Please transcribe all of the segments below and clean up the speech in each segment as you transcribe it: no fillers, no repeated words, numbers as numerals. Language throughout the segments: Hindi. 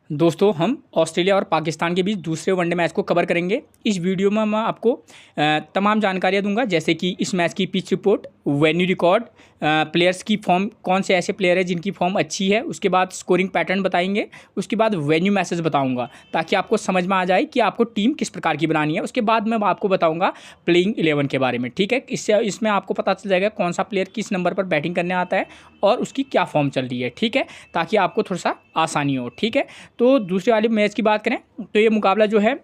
दोस्तों हम ऑस्ट्रेलिया और पाकिस्तान के बीच दूसरे वनडे मैच को कवर करेंगे। इस वीडियो में मैं आपको तमाम जानकारियां दूंगा, जैसे कि इस मैच की pitch report, venue record, players की फॉर्म, कौन से ऐसे प्लेयर हैं जिनकी फॉर्म अच्छी है, उसके बाद स्कोरिंग पैटर्न बताएंगे, उसके बाद वेन्यू मैसेज बताऊंगा ताकि आपको समझ में आ जाए कि आपको टीम किस प्रकार की बनानी है। उसके बाद मैं आपको बताऊँगा प्लेइंग 11 के बारे में। ठीक है, इसमें आपको पता चल जाएगा कौन सा प्लेयर किस नंबर पर बैटिंग करने आता है और उसकी क्या फॉर्म चल रही है। ठीक है, ताकि आपको थोड़ा सा आसानी हो। ठीक है, तो दूसरे वाले मैच की बात करें तो ये मुकाबला जो है,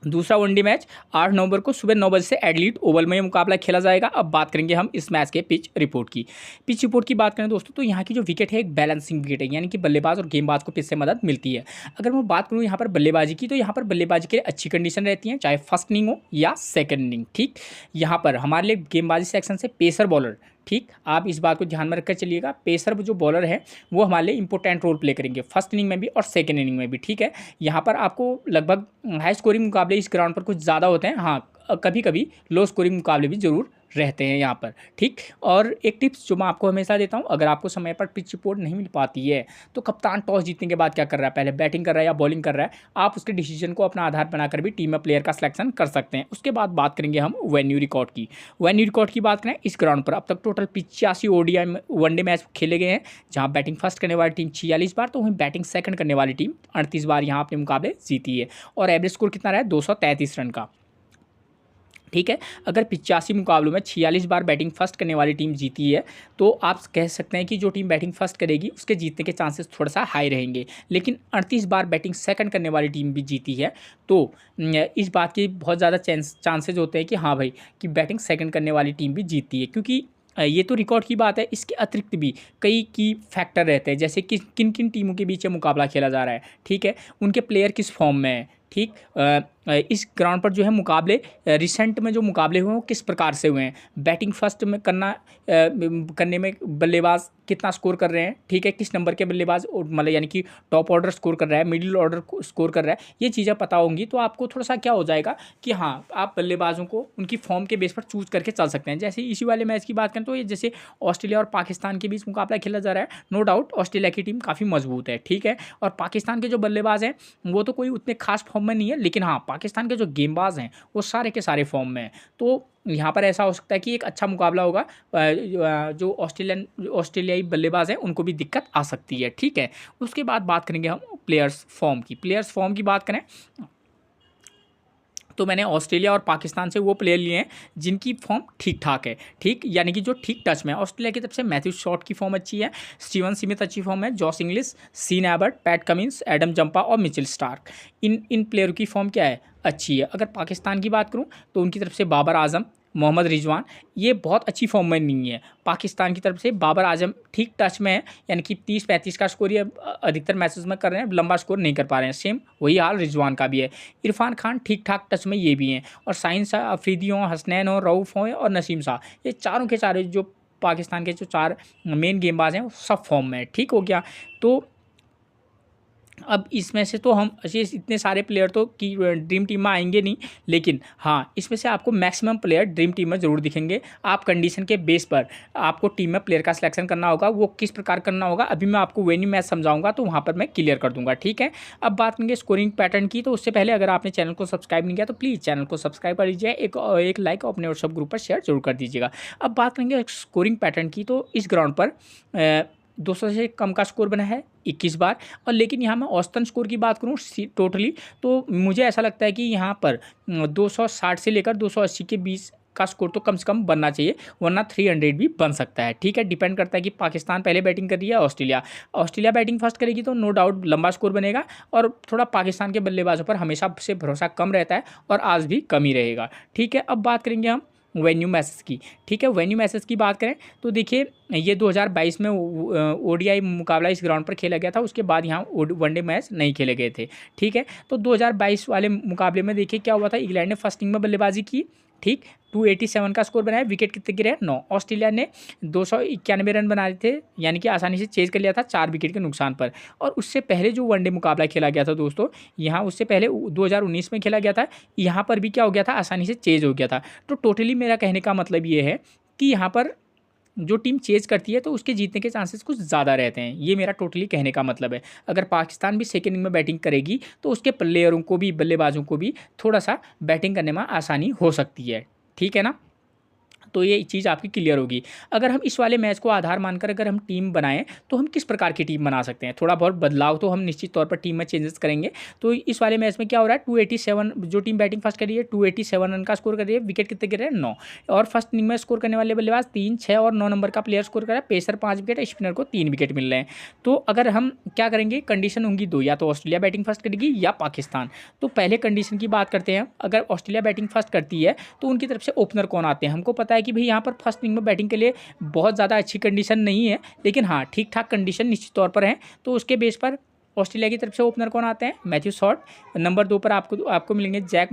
दूसरा वनडे मैच 8 नवंबर को सुबह 9 बजे से एडलीड ओवल में ये मुकाबला खेला जाएगा। अब बात करेंगे हम इस मैच के पिच रिपोर्ट की। पिच रिपोर्ट की बात करें दोस्तों, तो यहाँ की जो विकेट है एक बैलेंसिंग विकेट है, यानी कि बल्लेबाज और गेंदबाज को पिच से मदद मिलती है। अगर मैं बात करूँ यहाँ पर बल्लेबाजी की, तो यहाँ पर बल्लेबाजी के लिए अच्छी कंडीशन रहती है, चाहे फर्स्ट इनिंग हो या सेकंड इनिंग। ठीक, यहाँ पर हमारे लिए गेंदबाजी सेक्शन से पेसर बॉलर, ठीक, आप इस बात को ध्यान में रखकर चलिएगा, पेसर जो बॉलर है वो हमारे लिए इंपॉर्टेंट रोल प्ले करेंगे फर्स्ट इनिंग में भी और सेकंड इनिंग में भी। ठीक है, यहाँ पर आपको लगभग हाई स्कोरिंग मुकाबले इस ग्राउंड पर कुछ ज़्यादा होते हैं, हाँ कभी कभी लो स्कोरिंग मुकाबले भी जरूर रहते हैं यहाँ पर। ठीक, और एक टिप्स जो मैं आपको हमेशा देता हूँ, अगर आपको समय पर पिच रिपोर्ट नहीं मिल पाती है तो कप्तान टॉस जीतने के बाद क्या कर रहा है, पहले बैटिंग कर रहा है या बॉलिंग कर रहा है, आप उसके डिसीजन को अपना आधार बनाकर भी टीम में प्लेयर का सिलेक्शन कर सकते हैं। उसके बाद बात करेंगे हम वेन्यू रिकॉर्ड की। वेन्यू रिकॉर्ड की बात करें, इस ग्राउंड पर अब तक टोटल 85 ओडीआई वनडे मैच खेले गए हैं, जहाँ बैटिंग फर्स्ट करने वाली टीम 46 बार तो वहीं बैटिंग सेकंड करने वाली टीम 38 बार यहाँ अपने मुकाबले जीती है। और एवरेज स्कोर कितना रहा है, 233 रन का। ठीक है, अगर 85 मुकाबलों में 46 बार बैटिंग फर्स्ट करने वाली टीम जीती है तो आप कह सकते हैं कि जो टीम बैटिंग फर्स्ट करेगी उसके जीतने के चांसेस थोड़ा सा हाई रहेंगे। लेकिन 38 बार बैटिंग सेकंड करने वाली टीम भी जीती है तो इस बात की बहुत ज़्यादा चांसेज होते हैं कि हाँ भाई, कि बैटिंग सेकंड करने वाली टीम भी जीतती है, क्योंकि ये तो रिकॉर्ड की बात है, इसके अतिरिक्त भी कई की फैक्टर रहते हैं, जैसे कि किन किन टीमों के बीच में मुकाबला खेला जा रहा है। ठीक है, उनके प्लेयर किस फॉर्म में है। ठीक, इस ग्राउंड पर जो है मुकाबले रिसेंट में जो मुकाबले हुए हैं वो किस प्रकार से हुए हैं, बैटिंग फर्स्ट में करने में बल्लेबाज कितना स्कोर कर रहे हैं। ठीक है, किस नंबर के बल्लेबाज मतलब यानी कि टॉप ऑर्डर स्कोर कर रहा है, मिडिल ऑर्डर स्कोर कर रहा है, ये चीज़ें पता होंगी तो आपको थोड़ा सा क्या हो जाएगा कि हाँ आप बल्लेबाजों को उनकी फॉर्म के बेस पर चूज करके चल सकते हैं। जैसे इसी वाले मैच की बात करें तो ये जैसे ऑस्ट्रेलिया और पाकिस्तान के बीच मुकाबला खेला जा रहा है, नो डाउट ऑस्ट्रेलिया की टीम काफ़ी मजबूत है। ठीक है, और पाकिस्तान के जो बल्लेबाज हैं वो तो कोई उतने खास फॉर्म में नहीं है, लेकिन हाँ पाकिस्तान के जो गेंदबाज हैं वो सारे के सारे फॉर्म में हैं। तो यहाँ पर ऐसा हो सकता है कि एक अच्छा मुकाबला होगा, जो ऑस्ट्रेलियाई बल्लेबाज हैं उनको भी दिक्कत आ सकती है। ठीक है, उसके बाद बात करेंगे हम प्लेयर्स फॉर्म की बात करें तो मैंने ऑस्ट्रेलिया और पाकिस्तान से वो प्लेयर लिए हैं जिनकी फॉर्म ठीक ठाक है। ठीक, यानी कि जो ठीक टच में है। ऑस्ट्रेलिया की तरफ से मैथ्यू शॉट की फॉर्म अच्छी है, स्टीवन स्मिथ अच्छी फॉर्म है, Jos Inglis, Sean Abbott, Pat Cummins, Adam Zampa और मिचेल स्टार्क, इन प्लेयरों की फॉर्म क्या है, अच्छी है। अगर पाकिस्तान की बात करूँ तो उनकी तरफ से बाबर आजम, मोहम्मद रिजवान, ये बहुत अच्छी फॉर्म में नहीं है। पाकिस्तान की तरफ से बाबर आजम ठीक टच में है, यानी कि 30-35 का स्कोर ये अधिकतर मैचेस में कर रहे हैं, लंबा स्कोर नहीं कर पा रहे हैं। सेम वही हाल रिजवान का भी है। इरफान खान ठीक ठाक टच में ये भी हैं, और साइन शाह, अफरीदी हों, हसनैन हो, रऊफ़ हों और नसीम शाह, ये चारों के चारों जो पाकिस्तान के जो 4 मेन गेंदबाज हैं वो सब फॉर्म में है। ठीक हो गया, तो अब इसमें से तो हम ऐसे इतने सारे प्लेयर तो की ड्रीम टीम में आएंगे नहीं, लेकिन हाँ इसमें से आपको मैक्सिमम प्लेयर ड्रीम टीम में ज़रूर दिखेंगे। आप कंडीशन के बेस पर आपको टीम में प्लेयर का सिलेक्शन करना होगा, वो किस प्रकार करना होगा अभी मैं आपको वेन्यू मैच समझाऊंगा तो वहाँ पर मैं क्लियर कर दूंगा। ठीक है, अब बात करेंगे स्कोरिंग पैटर्न की, तो उससे पहले अगर आपने चैनल को सब्सक्राइब नहीं किया तो प्लीज़ चैनल को सब्सक्राइब कर लीजिए, एक लाइक अपने व्हाट्सएप ग्रुप पर शेयर जरूर कर दीजिएगा। अब बात करेंगे स्कोरिंग पैटर्न की, तो इस ग्राउंड पर 200 से कम का स्कोर बना है 21 बार, और लेकिन यहाँ मैं औसतन स्कोर की बात करूँ टोटली तो मुझे ऐसा लगता है कि यहाँ पर 260 से लेकर 280 के बीच का स्कोर तो कम से कम बनना चाहिए, वरना 300 भी बन सकता है। ठीक है, डिपेंड करता है कि पाकिस्तान पहले बैटिंग कर रही है, ऑस्ट्रेलिया बैटिंग फर्स्ट करेगी तो नो डाउट लंबा स्कोर बनेगा, और थोड़ा पाकिस्तान के बल्लेबाजों पर हमेशा से भरोसा कम रहता है और आज भी कम ही रहेगा। ठीक है, अब बात करेंगे हम वेन्यू मैसेज की। ठीक है, वेन्यू मैसेज की बात करें तो देखिए ये 2022 में ओडीआई मुकाबला इस ग्राउंड पर खेला गया था, उसके बाद यहाँ वनडे मैच नहीं खेले गए थे। ठीक है, तो 2022 वाले मुकाबले में देखिए क्या हुआ था, इंग्लैंड ने फर्स्ट इनिंग में बल्लेबाजी की। ठीक, 287 का स्कोर बनाया, विकेट कितने गिरे 9। ऑस्ट्रेलिया ने 291 रन बनाए थे, यानी कि आसानी से चेज कर लिया था 4 विकेट के नुकसान पर। और उससे पहले जो वनडे मुकाबला खेला गया था दोस्तों, यहाँ उससे पहले 2019 में खेला गया था, यहाँ पर भी क्या हो गया था, आसानी से चेज हो गया था। तो टोटली मेरा कहने का मतलब ये है कि यहाँ पर जो टीम चेज करती है तो उसके जीतने के चांसेस कुछ ज़्यादा रहते हैं। ये मेरा टोटली कहने का मतलब है। अगर पाकिस्तान भी सेकेंड इनिंग में बैटिंग करेगी तो उसके प्लेयरों को भी, बल्लेबाजों को भी थोड़ा सा बैटिंग करने में आसानी हो सकती है। ठीक है ना? तो ये चीज़ आपकी क्लियर होगी। अगर हम इस वाले मैच को आधार मानकर अगर हम टीम बनाएँ, तो हम किस प्रकार की टीम बना सकते हैं? थोड़ा बहुत बदलाव तो हम निश्चित तौर पर टीम में चेंजेस करेंगे। तो इस वाले मैच में क्या हो रहा है, 287 जो टीम बैटिंग फर्स्ट कर रही है 287 रन का स्कोर कर रही है। विकेट कितने गिर रहे हैं? 9। और फर्स्ट इनिंग में स्कोर करने वाले बल्लेबाज 3, 6 और 9 नंबर का प्लेयर स्कोर कर रहा है। पेसर 5 विकेट, स्पिनर को 3 विकेट मिल रहे हैं। तो अगर हम क्या करेंगे, कंडीशन होंगी 2, या तो ऑस्ट्रेलिया बैटिंग फर्स्ट करेगी या पाकिस्तान। तो पहले कंडीशन की बात करते हैं। अगर ऑस्ट्रेलिया बैटिंग फर्स्ट करती है तो उनकी तरफ से ओपनर कौन आते हैं? हमको पता है कि भाई यहाँ पर फर्स्ट इनिंग में बैटिंग के लिए बहुत ज़्यादा अच्छी कंडीशन नहीं है, लेकिन हाँ ठीक ठाक कंडीशन निश्चित तौर पर है। तो उसके बेस पर ऑस्ट्रेलिया की तरफ से ओपनर कौन आते हैं? Matthew short. नंबर 2 पर आपको मिलेंगे जैक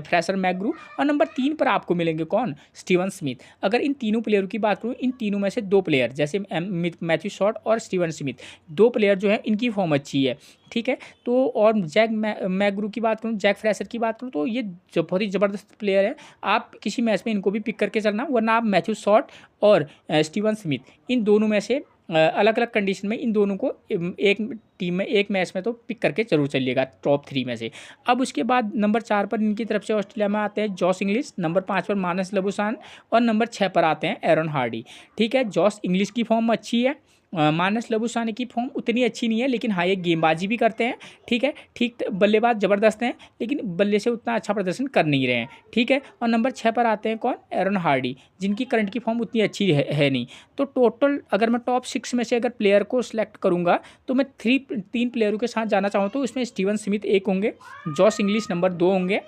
फ्रेशर मैग्रू। और नंबर 3 पर आपको मिलेंगे कौन? Steven Smith. अगर इन तीनों प्लेयरों की बात करूँ, इन तीनों में से 2 प्लेयर जैसे मैथ्यू शॉर्ट और स्टीवन स्मिथ, 2 प्लेयर जो है इनकी फॉर्म अच्छी है। ठीक है, तो और जैक मैग्रू की बात करूँ, जैक फ्रेशर की बात करूँ, तो ये बहुत ही ज़बरदस्त प्लेयर है। आप किसी मैच में इनको भी पिक करके चलना, वरना आप मैथ्यू शॉर्ट और स्टीवन स्मिथ इन दोनों में से अलग अलग कंडीशन में इन दोनों को एक टीम में एक मैच में तो पिक करके जरूर चलिएगा टॉप 3 में से। अब उसके बाद नंबर 4 पर इनकी तरफ से ऑस्ट्रेलिया में आते हैं जॉस इंग्लिश, नंबर 5 पर मानस लबुशान और नंबर 6 पर आते हैं एरन हार्डी। ठीक है, जॉस इंग्लिश की फॉर्म अच्छी है, मानस लबुशान की फॉर्म उतनी अच्छी नहीं है, लेकिन हाँ ये गेंदबाजी भी करते हैं। ठीक है, ठीक बल्लेबाज ज़बरदस्त हैं, लेकिन बल्ले से उतना अच्छा प्रदर्शन कर नहीं रहे हैं। ठीक है, और नंबर 6 पर आते हैं कौन? एरन हार्डी, जिनकी करंट की फॉर्म उतनी अच्छी है नहीं। तो टोटल अगर मैं टॉप 6 में से अगर प्लेयर को सिलेक्ट करूँगा तो मैं 3 प्लेयरों के साथ जाना चाहूँ तो इसमें स्टीवन स्मिथ 1 होंगे, जॉस इंग्लिश नंबर 2 होंगे,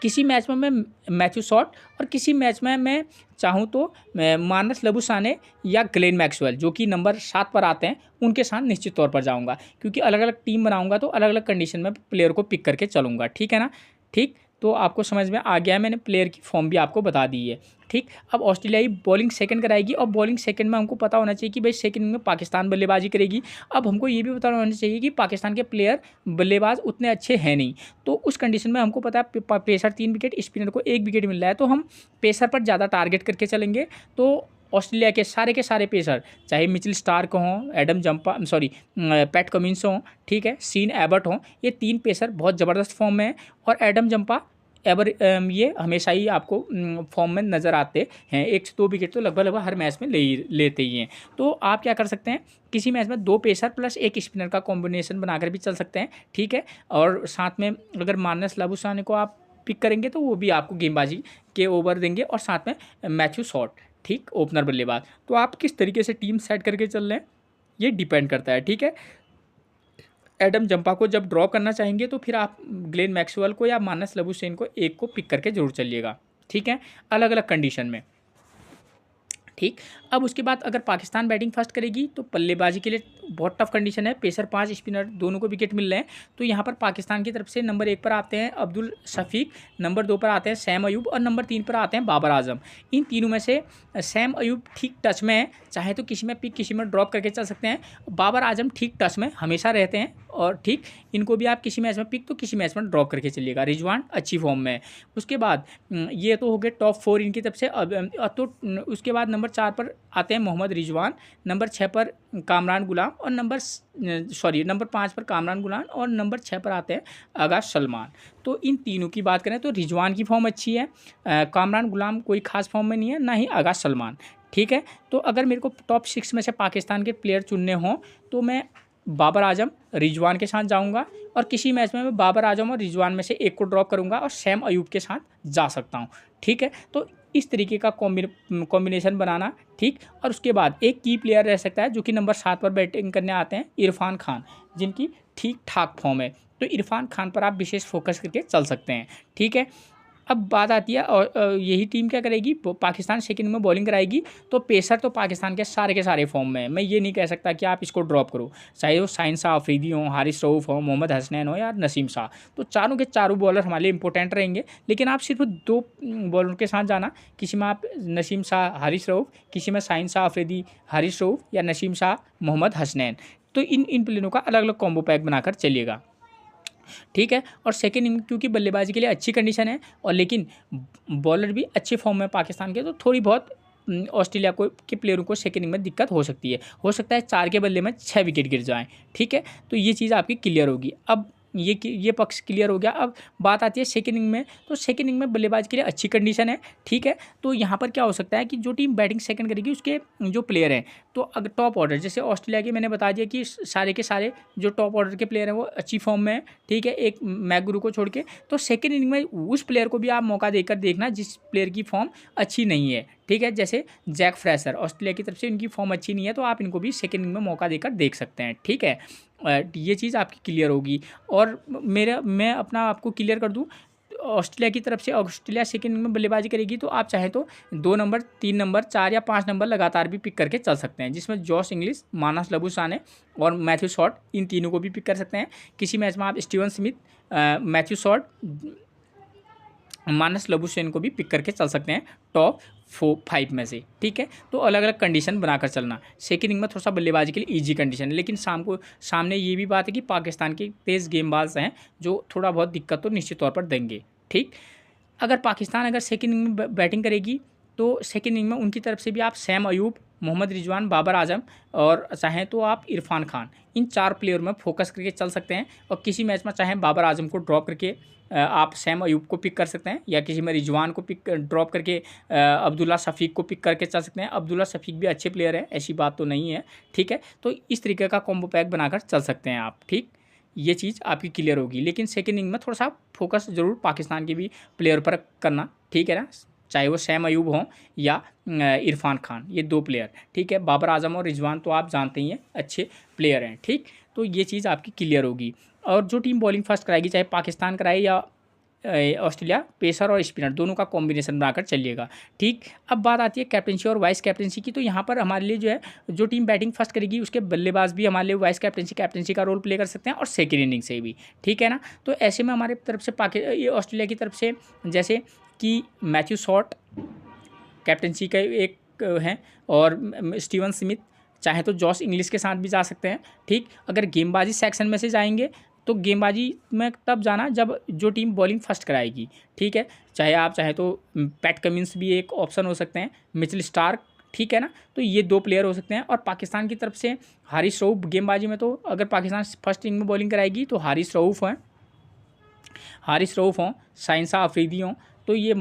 किसी मैच में मैं मैथ्यू शॉर्ट, और किसी मैच में मैं चाहूँ तो मानस लबुशाने या ग्लेन मैक्सवेल जो कि नंबर 7 पर आते हैं, उनके साथ निश्चित तौर पर जाऊँगा। क्योंकि अलग अलग टीम बनाऊँगा तो अलग अलग कंडीशन में प्लेयर को पिक करके चलूँगा। ठीक है ना? ठीक, तो आपको समझ में आ गया है, मैंने प्लेयर की फॉर्म भी आपको बता दी है। ठीक, अब ऑस्ट्रेलियाई बॉलिंग सेकंड कराएगी, और बॉलिंग सेकंड में हमको पता होना चाहिए कि भाई सेकंड में पाकिस्तान बल्लेबाजी करेगी। अब हमको ये भी पता होना चाहिए कि पाकिस्तान के प्लेयर बल्लेबाज उतने अच्छे हैं नहीं, तो उस कंडीशन में हमको पता है पेसर 3 विकेट, स्पिनर को 1 विकेट मिल रहा है, तो हम पेसर पर ज़्यादा टारगेट करके चलेंगे। तो ऑस्ट्रेलिया के सारे पेसर, चाहे मिचेल स्टार्क हों, एडम जंपा पैट कमिंस हों, ठीक है, सीन एबर्ट हों, ये 3 पेसर बहुत ज़बरदस्त फॉर्म में हैं। और एडम जंपा ये हमेशा ही आपको फॉर्म में नज़र आते हैं। 1 से 2 विकेट तो लगभग हर मैच में लेते ही हैं। तो आप क्या कर सकते हैं, किसी मैच में 2 पेसर प्लस 1 स्पिनर का कॉम्बिनेशन बनाकर भी चल सकते हैं। ठीक है, और साथ में अगर मानस लबुशाने को आप पिक करेंगे तो वो भी आपको गेंदबाजी के ओवर देंगे, और साथ में मैथ्यू शॉर्ट, ठीक, ओपनर बल्लेबाज। तो आप किस तरीके से टीम सेट करके चल रहे हैं ये डिपेंड करता है। ठीक है, एडम जंपा को जब ड्रॉप करना चाहेंगे तो फिर आप ग्लेन मैक्सवेल को या मानस लबुशेन को एक को पिक करके जरूर चलिएगा। ठीक है, अलग अलग कंडीशन में। ठीक, अब उसके बाद अगर पाकिस्तान बैटिंग फर्स्ट करेगी तो बल्लेबाजी के लिए बहुत टफ कंडीशन है। पेसर 5 स्पिनर दोनों को विकेट मिल रहे हैं। तो यहाँ पर पाकिस्तान की तरफ से नंबर 1 पर आते हैं अब्दुल शफीक, नंबर 2 पर आते हैं सैम अयूब, और नंबर 3 पर आते हैं बाबर आजम। इन तीनों में से सैम अयूब ठीक टच में है, चाहे तो किसी में पिक किसी में ड्रॉप करके चल सकते हैं। बाबर आजम ठीक टच में हमेशा रहते हैं, और ठीक इनको भी आप किसी मैच में पिक तो किसी मैच में ड्रॉप करके चलिएगा। रिजवान अच्छी फॉर्म में है। उसके बाद ये तो हो गए टॉप 4 इनकी तरफ से। तो उसके बाद नंबर 4 पर आते हैं मोहम्मद रिजवान, नंबर 6 पर कामरान गुलाम, और नंबर 5 पर कामरान गुलाम, और नंबर 6 पर आते हैं आगाज सलमान। तो इन तीनों की बात करें तो रिजवान की फॉर्म अच्छी है, कामरान गुलाम कोई खास फॉर्म में नहीं है, ना ही आगाज सलमान। ठीक है, तो अगर मेरे को टॉप 6 में से पाकिस्तान के प्लेयर चुनने हों तो मैं बाबर आजम, रिजवान के साथ जाऊंगा, और किसी मैच में मैं बाबर आजम और रिजवान में से एक को ड्रॉप करूंगा और सैम अयूब के साथ जा सकता हूं। ठीक है, तो इस तरीके का कॉम्बिनेशन बनाना। ठीक, और उसके बाद एक की प्लेयर रह सकता है जो कि नंबर 7 पर बैटिंग करने आते हैं इरफान खान, जिनकी ठीक ठाक फॉर्म है। तो इरफान खान पर आप विशेष फोकस करके चल सकते हैं। ठीक है, अब बात आती है और यही टीम क्या करेगी, पाकिस्तान सेकंड में बॉलिंग कराएगी। तो पेसर तो पाकिस्तान के सारे फॉर्म में है। मैं ये नहीं कह सकता कि आप इसको ड्रॉप करो, चाहे वो शाहीन शाह अफरीदी हो, हारिस रऊफ हो, मोहम्मद हसनैन हो या नसीम शाह। तो चारों के चारों बॉलर हमारे लिए इंपॉर्टेंट रहेंगे, लेकिन आप सिर्फ 2 बॉलर के साथ जाना। किसी में आप नसीम शाह, हारिस रऊफ, किसी में शाहीन शाह अफरीदी, हारिस रऊफ, या नसीम शाह, मोहम्मद हसनैन। तो इन प्लेयरों का अलग अलग कॉम्बो पैक बनाकर चलिएगा। ठीक है, और सेकेंड इनिंग क्योंकि बल्लेबाजी के लिए अच्छी कंडीशन है, और लेकिन बॉलर भी अच्छे फॉर्म में पाकिस्तान के, तो थोड़ी बहुत ऑस्ट्रेलिया को के प्लेयरों को सेकेंड इनिंग में दिक्कत हो सकता है 4 के बदले में 6 विकेट गिर जाएँ, ठीक है। तो ये चीज़ आपकी क्लियर होगी। अब ये पक्ष क्लियर हो गया। अब बात आती है सेकंड इनिंग में, तो सेकंड इनिंग में बल्लेबाज के लिए अच्छी कंडीशन है, ठीक है। तो यहाँ पर क्या हो सकता है कि जो टीम बैटिंग सेकंड करेगी उसके जो प्लेयर हैं, तो अगर टॉप ऑर्डर जैसे ऑस्ट्रेलिया के मैंने बता दिया कि सारे के सारे जो टॉप ऑर्डर के प्लेयर हैं वो अच्छी फॉर्म में है, ठीक है, एक मैकगुरू को छोड़ के। तो सेकंड इनिंग में उस प्लेयर को भी आप मौका देकर देखना जिस प्लेयर की फॉर्म अच्छी नहीं है, ठीक है। जैसे जैक फ्रेशर ऑस्ट्रेलिया की तरफ से, इनकी फॉर्म अच्छी नहीं है, तो आप इनको भी सेकंड इनिंग में मौका देकर देख सकते हैं, ठीक है। ये चीज़ आपकी क्लियर होगी। और मैं अपना आपको क्लियर कर दूं, ऑस्ट्रेलिया की तरफ से ऑस्ट्रेलिया सेकंड इनिंग में बल्लेबाजी करेगी तो आप चाहे तो 2 नंबर, 3 नंबर, 4 या 5 नंबर लगातार भी पिक करके चल सकते हैं, जिसमें जॉश इंग्लिश, मानस लबुशाने और मैथ्यू शॉट, इन तीनों को भी पिक कर सकते हैं। किसी मैच में आप Steven Smith, Matthew Short, Marnus Labuschagne को भी पिक करके चल सकते हैं टॉप 5 में से, ठीक है। तो अलग अलग कंडीशन बनाकर चलना। सेकंड इनिंग में थोड़ा सा बल्लेबाजी के लिए इजी कंडीशन है, लेकिन सामने ये भी बात है कि पाकिस्तान के तेज़ गेंदबाज हैं जो थोड़ा बहुत दिक्कत तो निश्चित तौर पर देंगे, ठीक। अगर पाकिस्तान अगर सेकंड इनिंग में बैटिंग करेगी तो सेकंड इनिंग में उनकी तरफ से भी आप सैम अयूब, मोहम्मद रिजवान, बाबर आजम और चाहें तो आप इरफान खान, इन 4 प्लेयर में फोकस करके चल सकते हैं। और किसी मैच में चाहें बाबर आजम को ड्रॉप करके आप सैम अयूब को पिक कर सकते हैं, या किसी में रिजवान को ड्रॉप करके अब्दुल्ला शफीक को पिक करके चल सकते हैं। अब्दुल्ला शफीक भी अच्छे प्लेयर हैं, ऐसी बात तो नहीं है, ठीक है। तो इस तरीके का कॉम्बो पैक बनाकर चल सकते हैं आप, ठीक। ये चीज़ आपकी क्लियर होगी। लेकिन सेकंड इनिंग में थोड़ा सा फोकस जरूर पाकिस्तान के भी प्लेयर पर करना, ठीक है ना, चाहे वो सैम अयूब हों या इरफान खान, ये 2 प्लेयर, ठीक है। बाबर आजम और रिजवान तो आप जानते ही हैं अच्छे प्लेयर हैं, ठीक। तो ये चीज़ आपकी क्लियर होगी। और जो टीम बॉलिंग फर्स्ट कराएगी, चाहे पाकिस्तान कराए या ऑस्ट्रेलिया, पेसर और स्पिनर दोनों का कॉम्बिनेशन बनाकर चलिएगा, ठीक। अब बात आती है कैप्टनसी और वाइस कैप्टनसी की। तो यहाँ पर हमारे लिए जो है, जो टीम बैटिंग फर्स्ट करेगी उसके बल्लेबाज भी हमारे लिए वाइस कैप्टनसी का रोल प्ले कर सकते हैं, और सेकेंड इनिंग से भी, ठीक है ना। तो ऐसे में हमारे तरफ से ऑस्ट्रेलिया की तरफ से जैसे कि मैथ्यू शॉट कैप्टनसी का एक हैं, और स्टीवन स्मिथ, चाहे तो जॉश इंग्लिश के साथ भी जा सकते हैं, ठीक। अगर गेंदबाजी सेक्शन में से जाएंगे तो गेंदबाजी में तब जाना जब जो टीम बॉलिंग फर्स्ट कराएगी, ठीक है। चाहे तो पैट कमिंस भी एक ऑप्शन हो सकते हैं, मिचेल स्टार्क, ठीक है ना। तो ये 2 प्लेयर हो सकते हैं। और पाकिस्तान की तरफ से हारिस रऊफ गेंदबाजी में, तो अगर पाकिस्तान फर्स्ट इनिंग में बॉलिंग कराएगी तो हारिस रऊफ हों, साइंसा अफरीदी हों, तो ये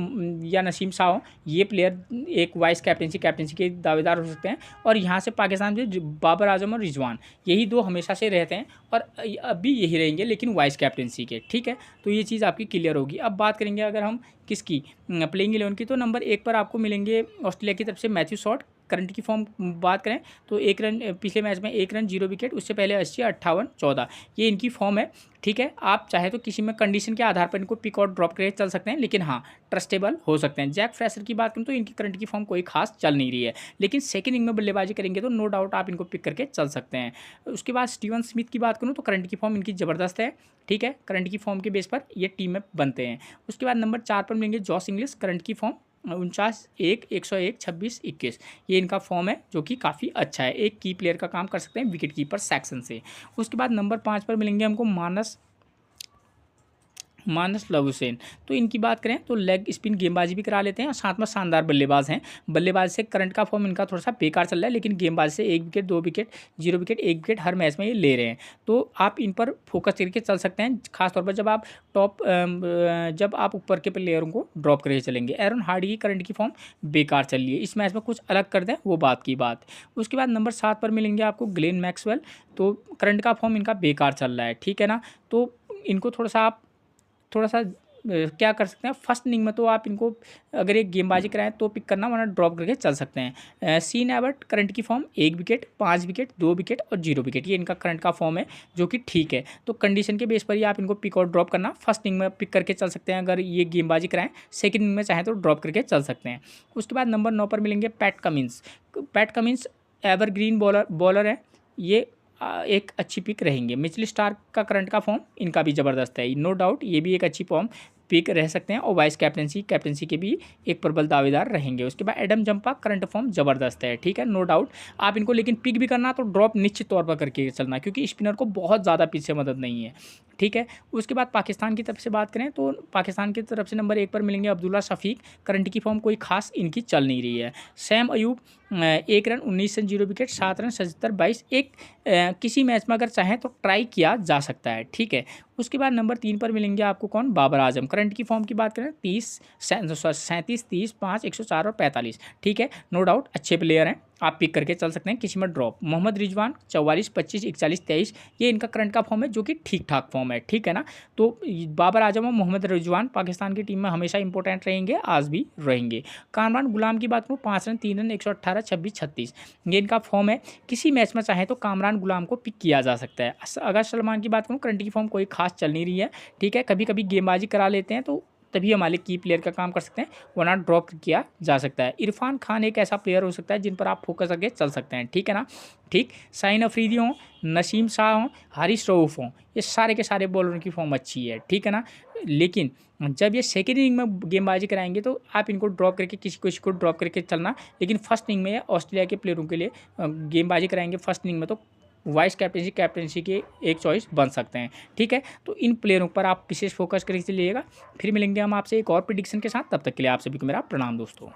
या नसीम शाह हो, ये प्लेयर एक वाइस कैप्टनसी के दावेदार हो सकते हैं। और यहाँ से पाकिस्तान से बाबर आजम और रिजवान, यही 2 हमेशा से रहते हैं और अब भी यही रहेंगे, लेकिन वाइस कैप्टनसी के, ठीक है। तो ये चीज़ आपकी क्लियर होगी। अब बात करेंगे अगर हम किसकी, प्लेइंग 11 की, तो नंबर 1 पर आपको मिलेंगे ऑस्ट्रेलिया की तरफ से मैथ्यू शॉट। करंट की फॉर्म बात करें तो 1 रन पिछले मैच में, 1 रन 0 विकेट, उससे पहले 80, 58, 14, ये इनकी फॉर्म है, ठीक है। आप चाहे तो किसी में कंडीशन के आधार पर इनको पिक और ड्रॉप करके चल सकते हैं, लेकिन हाँ ट्रस्टेबल हो सकते हैं। जैक फ्रेशर की बात करूँ तो इनकी करंट की फॉर्म कोई खास चल नहीं रही है, लेकिन सेकंड इनिंग में बल्लेबाजी करेंगे तो नो डाउट आप इनको पिक करके चल सकते हैं। उसके बाद स्टीवन स्मिथ की बात करूँ तो करंट की फॉर्म इनकी ज़बरदस्त है, ठीक है। करंट की फॉर्म के बेस पर ये टीम में बनते हैं। उसके बाद नंबर 4 पर मिलेंगे जॉश इंग्लिश। करंट की फॉर्म 49, 1, 101, 26, 21, ये इनका फॉर्म है जो कि काफ़ी अच्छा है। एक की प्लेयर का काम कर सकते हैं विकेट कीपर सेक्शन से। उसके बाद नंबर 5 पर मिलेंगे हमको मानस लबुशेन। तो इनकी बात करें तो लेग स्पिन गेंदबाजी भी करा लेते हैं और साथ में शानदार बल्लेबाज हैं। बल्लेबाज से करंट का फॉर्म इनका थोड़ा सा बेकार चल रहा है, लेकिन गेंदबाज से 1 विकेट, 2 विकेट, 0 विकेट, 1 विकेट हर मैच में ये ले रहे हैं। तो आप इन पर फोकस करके चल सकते हैं, खासतौर पर जब आप ऊपर के प्लेयरों को ड्रॉप करके चलेंगे। एरन हार्डी की करंट की फॉर्म बेकार चल रही है, इस मैच में कुछ अलग कर दें वो बात की बात। उसके बाद नंबर 7 पर मिलेंगे आपको ग्लेन मैक्सवेल। तो करंट का फॉर्म इनका बेकार चल रहा है, ठीक है ना। तो इनको थोड़ा सा क्या कर सकते हैं, फर्स्ट इनिंग में तो आप इनको अगर एक गेंदबाजी कराएं तो पिक करना, वरना ड्रॉप करके चल सकते हैं। सीन एबर्ट करंट की फॉर्म 1 विकेट, 5 विकेट, 2 विकेट और 0 विकेट, ये इनका करंट का फॉर्म है जो कि ठीक है। तो कंडीशन के बेस पर ही आप इनको पिक और ड्रॉप करना, फर्स्ट इनिंग में पिक करके चल सकते हैं अगर ये गेंदबाजी कराएं, सेकंड इनिंग में चाहें तो ड्रॉप करके चल सकते हैं। उसके बाद नंबर 9 पर मिलेंगे पैट कमिंस एवरग्रीन बॉलर है, ये एक अच्छी पिक रहेंगे। मिचेल स्टार्क का करंट का फॉर्म इनका भी ज़बरदस्त है, नो डाउट ये भी एक अच्छी फॉर्म पिक रह सकते हैं और वाइस कैप्टनसी के भी एक प्रबल दावेदार रहेंगे। उसके बाद एडम जंपा करंट फॉर्म ज़बरदस्त है, ठीक है, नो डाउट। आप इनको लेकिन पिक भी करना तो ड्रॉप निश्चित तौर पर करके चलना, क्योंकि स्पिनर को बहुत ज़्यादा पिच से मदद नहीं है, ठीक है। उसके बाद पाकिस्तान की तरफ से बात करें तो पाकिस्तान की तरफ से नंबर 1 पर मिलेंगे अब्दुल्ला शफीक। करंट की फॉर्म कोई खास इनकी चल नहीं रही है। Sam Ayub 1 run 19 run 0 wicket 7 run 77 22। एक किसी मैच में अगर चाहें तो ट्राई किया जा सकता है, ठीक है। उसके बाद नंबर 3 पर मिलेंगे आपको कौन, बाबर आजम। करंट की फॉर्म की बात करें 37 30 5 104 और 45, ठीक है, नो डाउट अच्छे प्लेयर हैं, आप पिक करके चल सकते हैं, किसी में ड्रॉप। मोहम्मद रिजवान 44 25 41 23, ये इनका करंट का फॉर्म है जो कि ठीक ठाक फॉर्म है, ठीक है ना। तो बाबर आजम और मोहम्मद रिजवान पाकिस्तान की टीम में हमेशा इंपॉर्टेंट रहेंगे, आज भी रहेंगे। कामरान गुलाम की बात करूँ 5 रन 3 रन 118 26 36, ये इनका फॉर्म है, किसी मैच में चाहे तो कामरान गुलाम को पिक किया जा सकता है। अगर सलमान की बात करूँ करंट की फॉर्म कोई खास चल नहीं रही है, ठीक है, कभी कभी गेंदबाजी करा लेते हैं तो तभी हमारे की प्लेयर का काम कर सकते हैं, वरना ड्रॉप किया जा सकता है। इरफान खान एक ऐसा प्लेयर हो सकता है जिन पर आप फोकस करके चल सकते हैं, ठीक है ना, ठीक। शाहीन अफरीदी हों, नसीम शाह हों, हारिस रऊफ हों, ये सारे के सारे बॉलरों की फॉर्म अच्छी है, ठीक है ना। लेकिन जब ये सेकेंड इनिंग में गेंदबाजी कराएंगे तो आप इनको ड्रॉप करके किसी को ड्रॉप करके चलना, लेकिन फर्स्ट इनिंग में ऑस्ट्रेलिया के प्लेयरों के लिए गेंदबाजी कराएंगे फर्स्ट इनिंग में तो वाइस कैप्टनसी के एक चॉइस बन सकते हैं, ठीक है। तो इन प्लेयरों पर आप विशेष फोकस करके चलिएगा। फिर मिलेंगे हम आपसे एक और प्रिडिक्शन के साथ, तब तक के लिए आप सभी को मेरा प्रणाम दोस्तों।